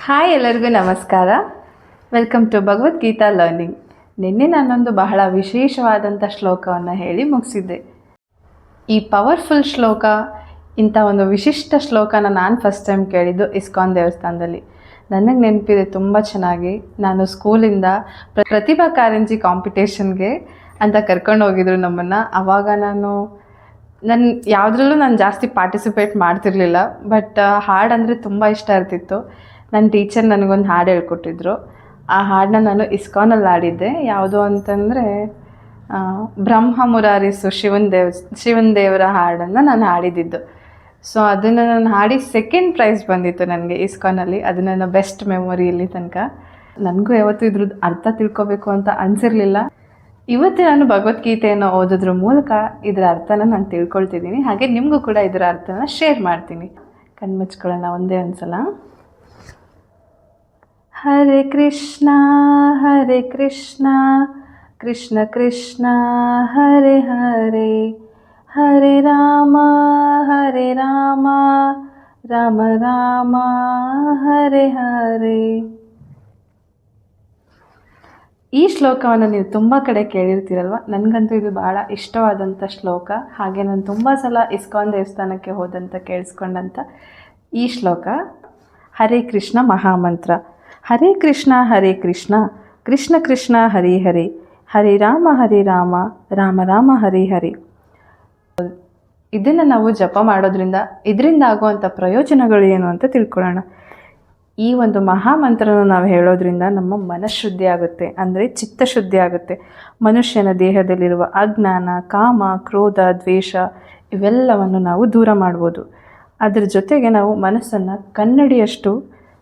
Hi, ಎಲ್ಲರಿಗೂ ನಮಸ್ಕಾರ. Welcome to Bhagavad Gita learning. ನಿನ್ನೆ ನಾನೊಂದು ಬಹಳ ವಿಶೇಷವಾದಂಥ ಶ್ಲೋಕವನ್ನು ಹೇಳಿ ಮುಗಿಸಿದ್ದೆ. ಈ ಪವರ್ಫುಲ್ ಶ್ಲೋಕ, ಇಂಥ ಒಂದು ವಿಶಿಷ್ಟ ಶ್ಲೋಕನ ನಾನು ಫಸ್ಟ್ ಟೈಮ್ ಕೇಳಿದ್ದು ಇಸ್ಕಾನ್ ದೇವಸ್ಥಾನದಲ್ಲಿ. ನನಗೆ ನೆನಪಿದೆ ತುಂಬ ಚೆನ್ನಾಗಿ. ನಾನು ಸ್ಕೂಲಿಂದ ಪ್ರತಿಭಾ ಕಾರಂಜಿ ಕಾಂಪಿಟೇಷನ್ಗೆ ಅಂತ ಕರ್ಕೊಂಡು ಹೋಗಿದ್ರು ನಮ್ಮನ್ನು. ಆವಾಗ ನಾನು ಯಾವುದ್ರಲ್ಲೂ ಜಾಸ್ತಿ ಪಾರ್ಟಿಸಿಪೇಟ್ ಮಾಡ್ತಿರ್ಲಿಲ್ಲ, ಬಟ್ ಹಾಡಂದರೆ ತುಂಬ ಇಷ್ಟ ಇರ್ತಿತ್ತು. ನನ್ನ ಟೀಚರ್ ನನಗೊಂದು ಹಾಡು ಹೇಳ್ಕೊಟ್ಟಿದ್ರು. ಆ ಹಾಡನ್ನ ನಾನು ಇಸ್ಕಾನಲ್ಲಿ ಹಾಡಿದ್ದೆ. ಯಾವುದು ಅಂತಂದರೆ ಬ್ರಹ್ಮ ಮುರಾರಿಸು ಶಿವನ ದೇವರ ಹಾಡನ್ನು ನಾನು ಹಾಡಿದ್ದಿದ್ದು. ಸೊ ಅದನ್ನು ನಾನು ಹಾಡಿ ಸೆಕೆಂಡ್ ಪ್ರೈಸ್ ಬಂದಿತ್ತು ನನಗೆ ಇಸ್ಕಾನಲ್ಲಿ. ಅದು ನನ್ನ ಬೆಸ್ಟ್ ಮೆಮೊರಿ ಇಲ್ಲಿ ತನಕ. ನನಗೂ ಯಾವತ್ತೂ ಇದ್ರದ್ದು ಅರ್ಥ ತಿಳ್ಕೊಬೇಕು ಅಂತ ಅನಿಸಿರಲಿಲ್ಲ. ಇವತ್ತು ನಾನು ಭಗವದ್ಗೀತೆಯನ್ನು ಓದೋದ್ರ ಮೂಲಕ ಇದರ ಅರ್ಥನ ನಾನು ತಿಳ್ಕೊಳ್ತಿದ್ದೀನಿ. ಹಾಗೆ ನಿಮಗೂ ಕೂಡ ಇದರ ಅರ್ಥನ ಶೇರ್ ಮಾಡ್ತೀನಿ. ಕಣ್ಮುಚ್ಕೊಳ್ಳೋಣ ಒಂದೇ ಒಂದ್ಸಲ. ಹರೇ ಕೃಷ್ಣ ಕೃಷ್ಣ ಕೃಷ್ಣ ಹರೇ ಹರೇ, ಹರೇ ರಾಮ ರಾಮ ರಾಮ ಹರೇ ಹರೇ. ಈ ಶ್ಲೋಕವನ್ನು ನೀವು ತುಂಬ ಕಡೆ ಕೇಳಿರ್ತೀರಲ್ವ. ನನಗಂತೂ ಇದು ಬಹಳ ಇಷ್ಟವಾದಂಥ ಶ್ಲೋಕ. ಹಾಗೆ ನಾನು ತುಂಬ ಸಲ ಇಸ್ಕಾನ್ ದೇವಸ್ಥಾನಕ್ಕೆ ಹೋದಂಥ ಕೇಳಿಸ್ಕೊಂಡಂಥ ಈ ಶ್ಲೋಕ. ಹರೇ ಕೃಷ್ಣ ಮಹಾಮಂತ್ರ. ಹರೇ ಕೃಷ್ಣ ಕೃಷ್ಣ ಕೃಷ್ಣ ಹರೇ ಹರೇ, ಹರೇ ರಾಮ ರಾಮ ರಾಮ ಹರೇ ಹರೇ. ಇದನ್ನು ನಾವು ಜಪ ಮಾಡೋದ್ರಿಂದ ಇದರಿಂದ ಆಗುವಂಥ ಪ್ರಯೋಜನಗಳು ಏನು ಅಂತ ತಿಳ್ಕೊಳ್ಳೋಣ. ಈ ಒಂದು ಮಹಾಮಂತ್ರನ ನಾವು ಹೇಳೋದ್ರಿಂದ ನಮ್ಮ ಮನಃಶುದ್ಧಿ ಆಗುತ್ತೆ, ಅಂದರೆ ಚಿತ್ತಶುದ್ಧಿ ಆಗುತ್ತೆ. ಮನುಷ್ಯನ ದೇಹದಲ್ಲಿರುವ ಅಜ್ಞಾನ, ಕಾಮ, ಕ್ರೋಧ, ದ್ವೇಷ ಇವೆಲ್ಲವನ್ನು ನಾವು ದೂರ ಮಾಡ್ಬೋದು. ಅದರ ಜೊತೆಗೆ ನಾವು ಮನಸ್ಸನ್ನು ಕನ್ನಡಿಯಷ್ಟು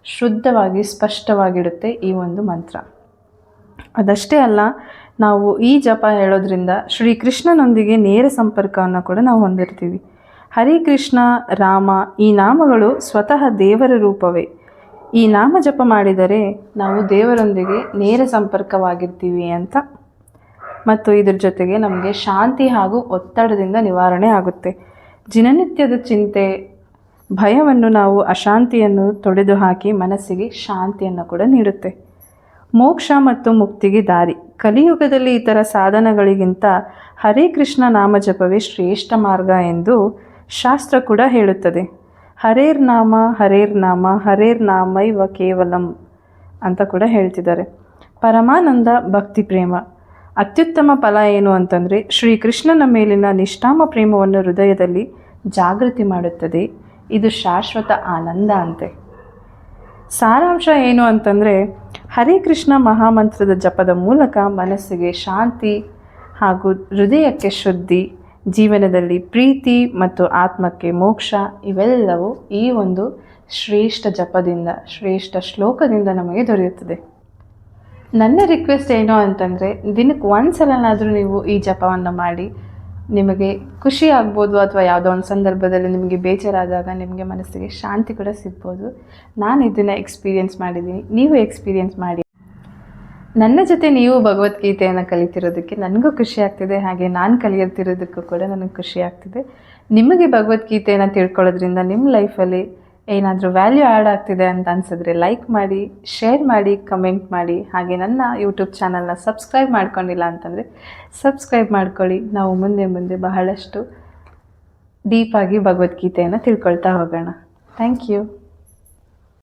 ಶುದ್ಧವಾಗಿ ಸ್ಪಷ್ಟವಾಗಿಡುತ್ತೆ ಈ ಒಂದು ಮಂತ್ರ. ಅದಷ್ಟೇ ಅಲ್ಲ, ನಾವು ಈ ಜಪ ಹೇಳೋದ್ರಿಂದ ಶ್ರೀಕೃಷ್ಣನೊಂದಿಗೆ ನೇರ ಸಂಪರ್ಕವನ್ನು ಕೂಡ ನಾವು ಹೊಂದಿರ್ತೀವಿ. ಹರೇ ಕೃಷ್ಣ, ರಾಮ ಈ ನಾಮಗಳು ಸ್ವತಃ ದೇವರ ರೂಪವೇ. ಈ ನಾಮ ಜಪ ಮಾಡಿದರೆ ನಾವು ದೇವರೊಂದಿಗೆ ನೇರ ಸಂಪರ್ಕವಾಗಿರ್ತೀವಿ ಅಂತ. ಮತ್ತು ಇದ್ರ ಜೊತೆಗೆ ನಮಗೆ ಶಾಂತಿ ಹಾಗೂ ಒತ್ತಡದಿಂದ ನಿವಾರಣೆ ಆಗುತ್ತೆ. ದಿನನಿತ್ಯದ ಚಿಂತೆ, ಭಯವನ್ನು ನಾವು ಅಶಾಂತಿಯನ್ನು ತೊಡೆದು ಹಾಕಿ ಮನಸ್ಸಿಗೆ ಶಾಂತಿಯನ್ನು ಕೂಡ ನೀಡುತ್ತೆ. ಮೋಕ್ಷ ಮತ್ತು ಮುಕ್ತಿಗೆ ದಾರಿ. ಕಲಿಯುಗದಲ್ಲಿ ಇತರ ಸಾಧನಗಳಿಗಿಂತ ಹರೇ ಕೃಷ್ಣ ನಾಮ ಜಪವೇ ಶ್ರೇಷ್ಠ ಮಾರ್ಗ ಎಂದು ಶಾಸ್ತ್ರ ಕೂಡ ಹೇಳುತ್ತದೆ. ಹರೇರ್ ನಾಮ ನಾಮೈವ ಕೇವಲಂ ಅಂತ ಕೂಡ ಹೇಳ್ತಿದ್ದಾರೆ. ಪರಮಾನಂದ ಭಕ್ತಿ ಪ್ರೇಮ. ಅತ್ಯುತ್ತಮ ಫಲ ಏನು ಅಂತಂದರೆ ಶ್ರೀಕೃಷ್ಣನ ಮೇಲಿನ ನಿಷ್ಕಾಮ ಪ್ರೇಮವನ್ನು ಹೃದಯದಲ್ಲಿ ಜಾಗೃತಿ ಮಾಡುತ್ತದೆ. ಇದು ಶಾಶ್ವತ ಆನಂದ ಅಂತೆ. ಸಾರಾಂಶ ಏನು ಅಂತಂದರೆ ಹರೇ ಕೃಷ್ಣ ಮಹಾಮಂತ್ರದ ಜಪದ ಮೂಲಕ ಮನಸ್ಸಿಗೆ ಶಾಂತಿ ಹಾಗೂ ಹೃದಯಕ್ಕೆ ಶುದ್ಧಿ, ಜೀವನದಲ್ಲಿ ಪ್ರೀತಿ ಮತ್ತು ಆತ್ಮಕ್ಕೆ ಮೋಕ್ಷ ಇವೆಲ್ಲವೂ ಈ ಒಂದು ಶ್ರೇಷ್ಠ ಜಪದಿಂದ, ಶ್ರೇಷ್ಠ ಶ್ಲೋಕದಿಂದ ನಮಗೆ ದೊರೆಯುತ್ತದೆ. ನನ್ನ ರಿಕ್ವೆಸ್ಟ್ ಏನು ಅಂತಂದರೆ ದಿನಕ್ಕೆ ಒಂದ್ಸಲನಾದರೂ ನೀವು ಈ ಜಪವನ್ನು ಮಾಡಿ. ನಿಮಗೆ ಖುಷಿ ಆಗ್ಬೋದು, ಅಥವಾ ಯಾವುದೋ ಒಂದು ಸಂದರ್ಭದಲ್ಲಿ ನಿಮಗೆ ಬೇಜಾರಾದಾಗ ನಿಮಗೆ ಮನಸ್ಸಿಗೆ ಶಾಂತಿ ಕೂಡ ಸಿಗ್ಬೋದು. ನಾನು ಇದನ್ನು ಎಕ್ಸ್ಪೀರಿಯೆನ್ಸ್ ಮಾಡಿದ್ದೀನಿ, ನೀವು ಎಕ್ಸ್ಪೀರಿಯೆನ್ಸ್ ಮಾಡಿ. ನನ್ನ ಜೊತೆ ನೀವು ಭಗವದ್ಗೀತೆಯನ್ನು ಕಲಿತಿರೋದಕ್ಕೆ ನನಗೂ ಖುಷಿ ಆಗ್ತಿದೆ. ಹಾಗೆ ನಾನು ಕಲಿಯುತ್ತಿರೋದಕ್ಕೂ ಕೂಡ ನನಗೆ ಖುಷಿ ಆಗ್ತಿದೆ. ನಿಮಗೆ ಭಗವದ್ಗೀತೆಯನ್ನು ತಿಳ್ಕೊಳ್ಳೋದ್ರಿಂದ ನಿಮ್ಮ ಲೈಫಲ್ಲಿ ಏನಾದರೂ ವ್ಯಾಲ್ಯೂ ಆ್ಯಡ್ ಆಗ್ತಿದೆ ಅಂತ ಅನಿಸಿದ್ರೆ ಲೈಕ್ ಮಾಡಿ, ಶೇರ್ ಮಾಡಿ, ಕಮೆಂಟ್ ಮಾಡಿ. ಹಾಗೆ ನನ್ನ ಯೂಟ್ಯೂಬ್ ಚಾನಲ್ನ ಸಬ್ಸ್ಕ್ರೈಬ್ ಮಾಡ್ಕೊಂಡಿಲ್ಲ ಅಂತಂದರೆ ಸಬ್ಸ್ಕ್ರೈಬ್ ಮಾಡ್ಕೊಳ್ಳಿ. ನಾವು ಮುಂದೆ ಬಹಳಷ್ಟು ಡೀಪಾಗಿ ಭಗವದ್ಗೀತೆಯನ್ನು ತಿಳ್ಕೊಳ್ತಾ ಹೋಗೋಣ. Thank you.